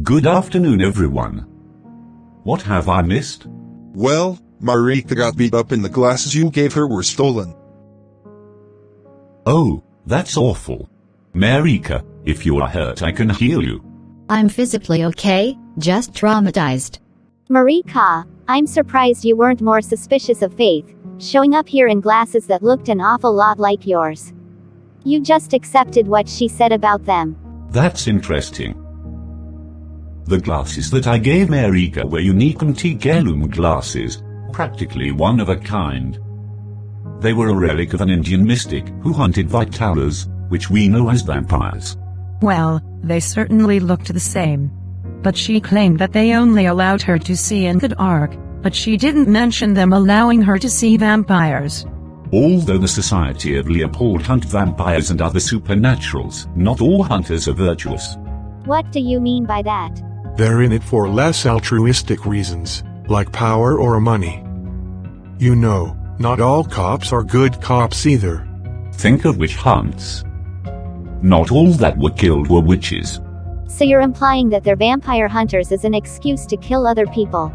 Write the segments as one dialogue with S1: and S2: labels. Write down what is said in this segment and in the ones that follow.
S1: Good afternoon, everyone. What have I missed?
S2: Well, Mareeka got beat up and the glasses you gave her were stolen.
S1: Oh, that's awful. Mareeka, if you are hurt I can heal you.
S3: I'm physically okay, just traumatized.
S4: Mareeka, I'm surprised you weren't more suspicious of Faith, showing up here in glasses that looked an awful lot like yours. You just accepted what she said about them.
S1: That's interesting. The glasses that I gave Mareeka were unique antique heirloom glasses, practically one of a kind. They were a relic of an Indian mystic who hunted Vetalas, which we know as vampires.
S5: Well, they certainly looked the same. But she claimed that they only allowed her to see in the dark, but she didn't mention them allowing her to see vampires.
S1: Although the Society of Leopold hunt vampires and other supernaturals, not all hunters are virtuous.
S4: What do you mean by that?
S6: They're in it for less altruistic reasons, like power or money. You know, not all cops are good cops either.
S1: Think of witch hunts. Not all that were killed were witches.
S4: So you're implying that they're vampire hunters as an excuse to kill other people?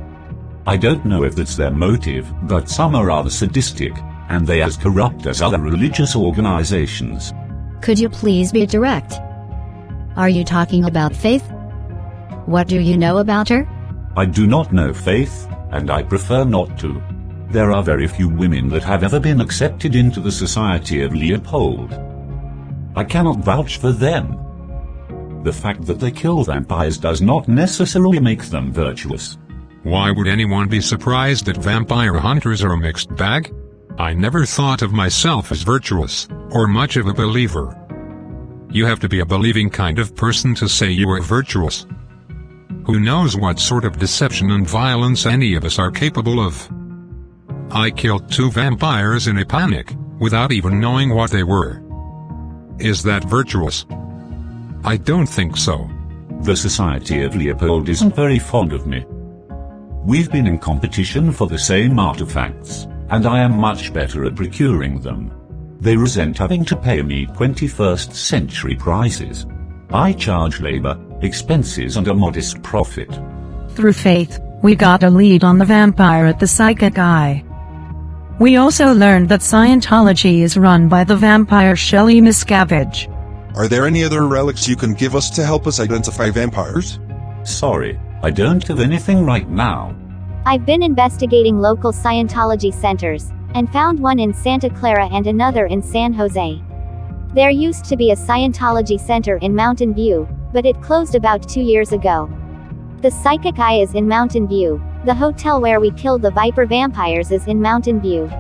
S1: I don't know if that's their motive, but some are rather sadistic, and they as corrupt as other religious organizations.
S3: Could you please be direct? Are you talking about Faith? What do you know about her?
S1: I do not know Faith, and I prefer not to. There are very few women that have ever been accepted into the Society of Leopold. I cannot vouch for them. The fact that they kill vampires does not necessarily make them virtuous.
S7: Why would anyone be surprised that vampire hunters are a mixed bag? I never thought of myself as virtuous, or much of a believer. You have to be a believing kind of person to say you are virtuous. Who knows what sort of deception and violence any of us are capable of? I killed 2 vampires in a panic, without even knowing what they were. Is that virtuous? I don't think so.
S1: The Society of Leopold isn't very fond of me. We've been in competition for the same artifacts, and I am much better at procuring them. They resent having to pay me 21st century prices. I charge labor, expenses and a modest profit.
S5: Through Faith, we got a lead on the vampire at the Psychic Eye. We also learned that Scientology is run by the vampire Shelley Miscavige.
S2: Are there any other relics you can give us to help us identify vampires?
S1: Sorry, I don't have anything right now.
S4: I've been investigating local Scientology centers, and found one in Santa Clara and another in San Jose. There used to be a Scientology center in Mountain View, but it closed about 2 years ago. The Psychic Eye is in Mountain View. The hotel where we killed the Viper vampires is in Mountain View.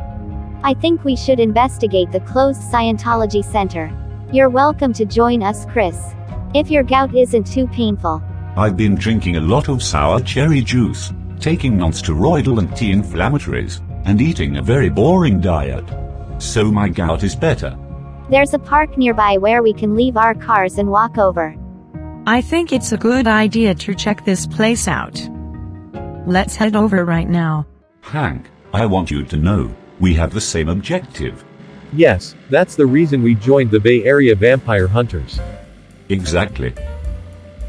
S4: I think we should investigate the closed Scientology center. You're welcome to join us, Chris. If your gout isn't too painful.
S1: I've been drinking a lot of sour cherry juice, taking non-steroidal anti-inflammatories, and eating a very boring diet. So my gout is better.
S4: There's a park nearby where we can leave our cars and walk over.
S5: I think it's a good idea to check this place out. Let's head over right now.
S1: Hank, I want you to know, we have the same objective.
S8: Yes, that's the reason we joined the Bay Area Vampire Hunters.
S1: Exactly.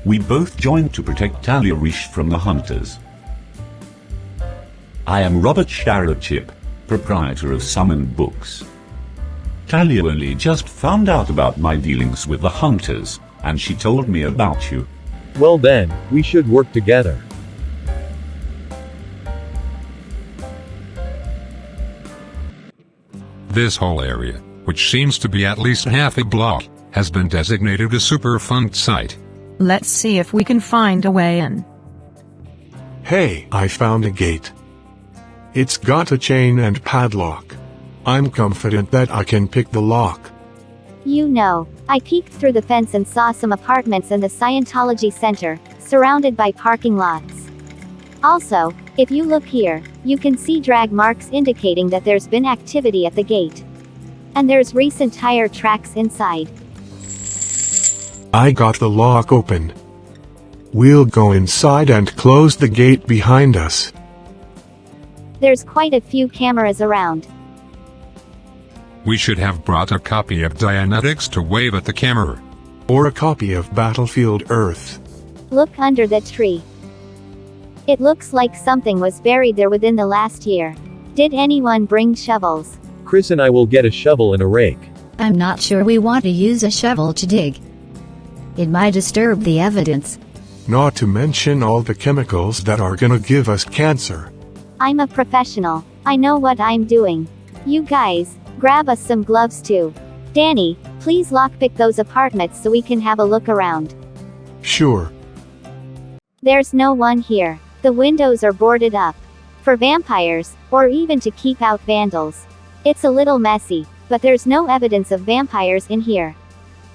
S1: We both joined to protect Talia Riche from the hunters. I am Robert Sharrowchip, proprietor of Summoned Books. Talia only just found out about my dealings with the hunters, and she told me about you.
S8: Well then, we should work together.
S7: This whole area, which seems to be at least half a block, has been designated a Superfund site.
S5: Let's see if we can find a way in.
S6: Hey, I found a gate. It's got a chain and padlock. I'm confident that I can pick the lock.
S4: You know, I peeked through the fence and saw some apartments in the Scientology Center, surrounded by parking lots. Also, if you look here, you can see drag marks indicating that there's been activity at the gate. And there's recent tire tracks inside.
S6: I got the lock open. We'll go inside and close the gate behind us.
S4: There's quite a few cameras around.
S7: We should have brought a copy of Dianetics to wave at the camera.
S6: Or a copy of Battlefield Earth.
S4: Look under the tree. It looks like something was buried there within the last year. Did anyone bring shovels?
S8: Chris and I will get a shovel and a rake.
S3: I'm not sure we want to use a shovel to dig. It might disturb the evidence.
S6: Not to mention all the chemicals that are gonna give us cancer.
S4: I'm a professional. I know what I'm doing. You guys, grab us some gloves too. Danny, please lockpick those apartments so we can have a look around.
S6: Sure.
S4: There's no one here. The windows are boarded up. For vampires, or even to keep out vandals. It's a little messy, but there's no evidence of vampires in here.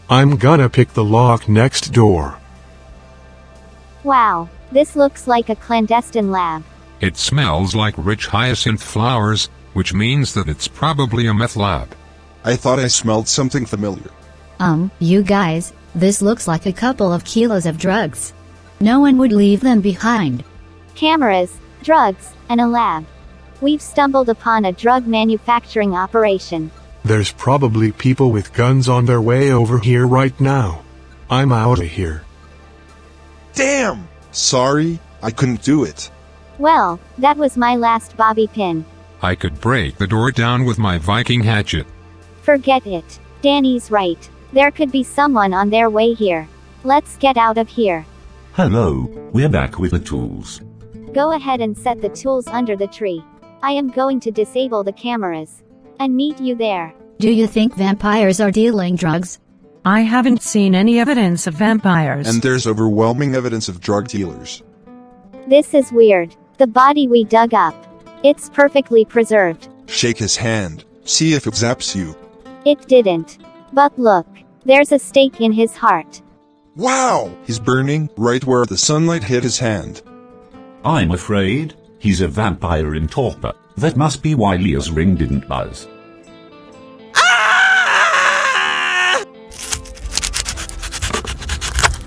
S6: I'm gonna pick the lock next door.
S4: Wow, this looks like a clandestine lab.
S7: It smells like rich hyacinth flowers, which means that it's probably a meth lab.
S2: I thought I smelled something familiar.
S3: You guys, this looks like a couple of kilos of drugs. No one would leave them behind.
S4: Cameras, drugs, and a lab. We've stumbled upon a drug manufacturing operation.
S6: There's probably people with guns on their way over here right now. I'm out of here.
S2: Damn! Sorry, I couldn't do it.
S4: Well, that was my last bobby pin.
S7: I could break the door down with my Viking hatchet.
S4: Forget it. Danny's right. There could be someone on their way here. Let's get out of here.
S1: Hello, we're back with the tools.
S4: Go ahead and set the tools under the tree. I am going to disable the cameras. And meet you there.
S3: Do you think vampires are dealing drugs?
S5: I haven't seen any evidence of vampires.
S2: And there's overwhelming evidence of drug dealers.
S4: This is weird. The body we dug up. It's perfectly preserved.
S2: Shake his hand. See if it zaps you.
S4: It didn't. But look. There's a stake in his heart.
S2: Wow! He's burning right where the sunlight hit his hand.
S1: I'm afraid he's a vampire in torpor. That must be why Leah's ring didn't buzz.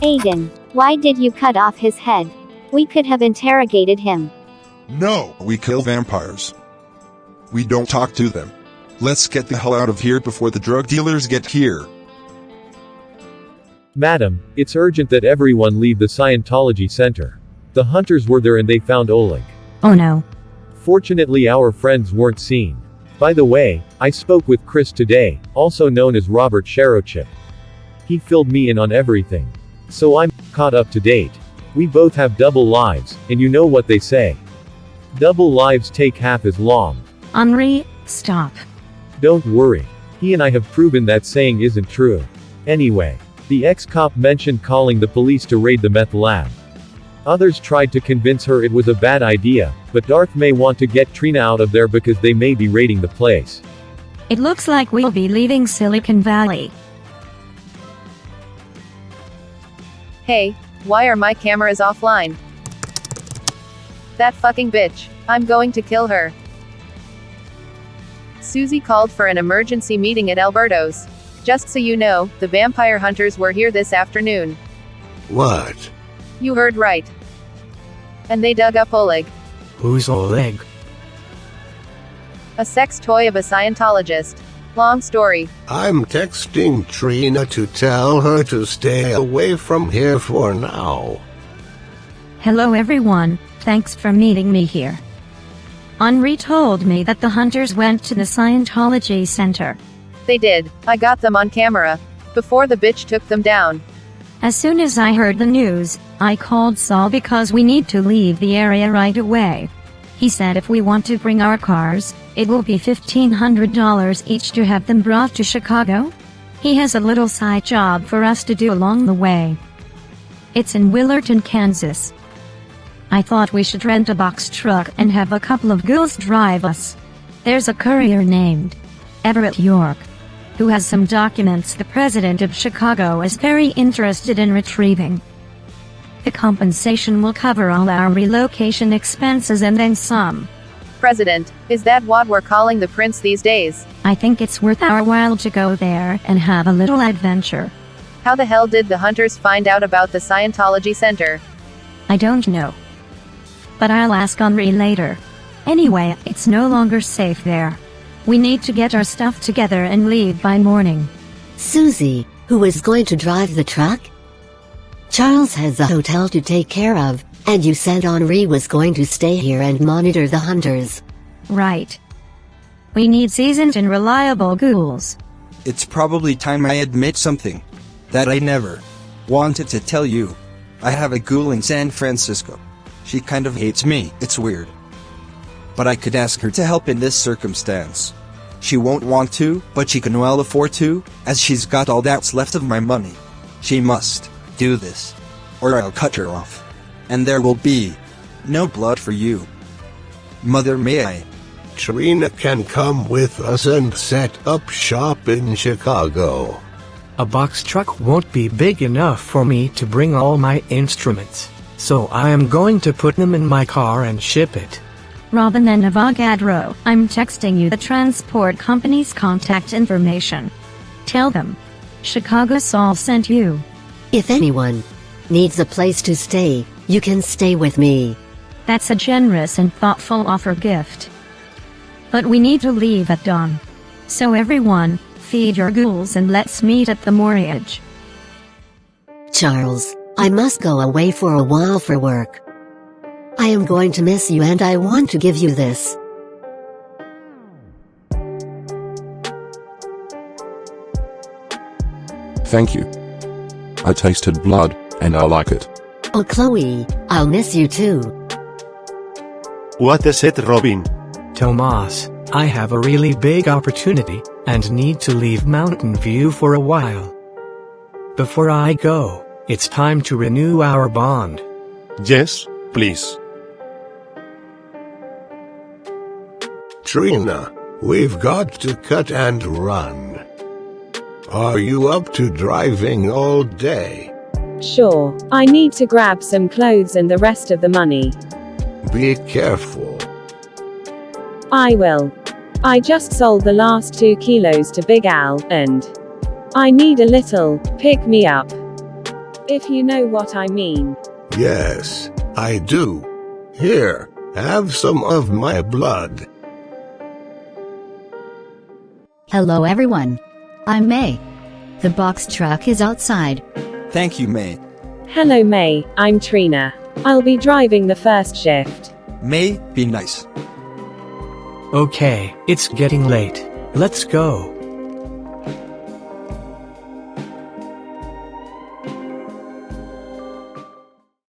S4: Aiden, why did you cut off his head? We could have interrogated him.
S2: No, we kill vampires. We don't talk to them. Let's get the hell out of here before the drug dealers get here.
S8: Madam, it's urgent that everyone leave the Scientology Center. The hunters were there and they found Oleg.
S5: Oh no.
S8: Fortunately our friends weren't seen. By the way, I spoke with Chris today, also known as Robert Sharochip. He filled me in on everything. So I'm caught up to date. We both have double lives, and you know what they say. Double lives take half as long.
S5: Henri, stop.
S8: Don't worry. He and I have proven that saying isn't true. Anyway, the ex-cop mentioned calling the police to raid the meth lab. Others tried to convince her it was a bad idea, but Darth may want to get Trina out of there because they may be raiding the place.
S5: It looks like we'll be leaving Silicon Valley.
S9: Hey, why are my cameras offline? That fucking bitch. I'm going to kill her. Susie called for an emergency meeting at Alberto's. Just so you know, the vampire hunters were here this afternoon.
S10: What?
S9: You heard right. And they dug up Oleg.
S10: Who's Oleg?
S9: A sex toy of a Scientologist. Long story.
S10: I'm texting Trina to tell her to stay away from here for now.
S5: Hello everyone, thanks for meeting me here. Henri told me that the hunters went to the Scientology Center.
S9: They did. I got them on camera. Before the bitch took them down.
S5: As soon as I heard the news, I called Saul because we need to leave the area right away. He said if we want to bring our cars, it will be $1,500 each to have them brought to Chicago. He has a little side job for us to do along the way. It's in Willerton, Kansas. I thought we should rent a box truck and have a couple of girls drive us. There's a courier named Everett York, who has some documents the president of Chicago is very interested in retrieving. The compensation will cover all our relocation expenses and then some.
S9: President, is that what we're calling the prince these days?
S5: I think it's worth our while to go there and have a little adventure.
S9: How the hell did the hunters find out about the Scientology Center?
S5: I don't know. But I'll ask Henri later. Anyway, it's no longer safe there. We need to get our stuff together and leave by morning.
S3: Susie, who is going to drive the truck? Charles has a hotel to take care of, and you said Henri was going to stay here and monitor the hunters.
S5: Right. We need seasoned and reliable ghouls.
S11: It's probably time I admit something that I never wanted to tell you. I have a ghoul in San Francisco. She kind of hates me, it's weird. But I could ask her to help in this circumstance. She won't want to, but she can well afford to, as she's got all that's left of my money. She must do this, or I'll cut her off. And there will be no blood for you. Mother, may I?
S10: Trina can come with us and set up shop in Chicago.
S12: A box truck won't be big enough for me to bring all my instruments, so I am going to put them in my car and ship it.
S5: Robin and Avogadro, I'm texting you the transport company's contact information. Tell them Chicago Saul sent you.
S3: If anyone needs a place to stay, you can stay with me.
S5: That's a generous and thoughtful offer gift. But we need to leave at dawn. So everyone, feed your ghouls and let's meet at the mortgage.
S3: Charles, I must go away for a while for work. I am going to miss you and I want to give you this.
S2: Thank you. I tasted blood, and I like it.
S3: Oh Chloe, I'll miss you too.
S10: What is it, Robin?
S12: Tomas, I have a really big opportunity, and need to leave Mountain View for a while. Before I go, it's time to renew our bond.
S10: Yes, please. Trina, we've got to cut and run. Are you up to driving all day?
S13: Sure, I need to grab some clothes and the rest of the money.
S10: Be careful.
S13: I will. I just sold the last 2 kilos to Big Al, and I need a little pick-me-up. If you know what I mean.
S10: Yes, I do. Here, have some of my blood.
S3: Hello everyone. I'm May. The box truck is outside.
S11: Thank you, May.
S13: Hello May, I'm Trina. I'll be driving the first shift.
S11: May, be nice.
S12: Okay, it's getting late. Let's go.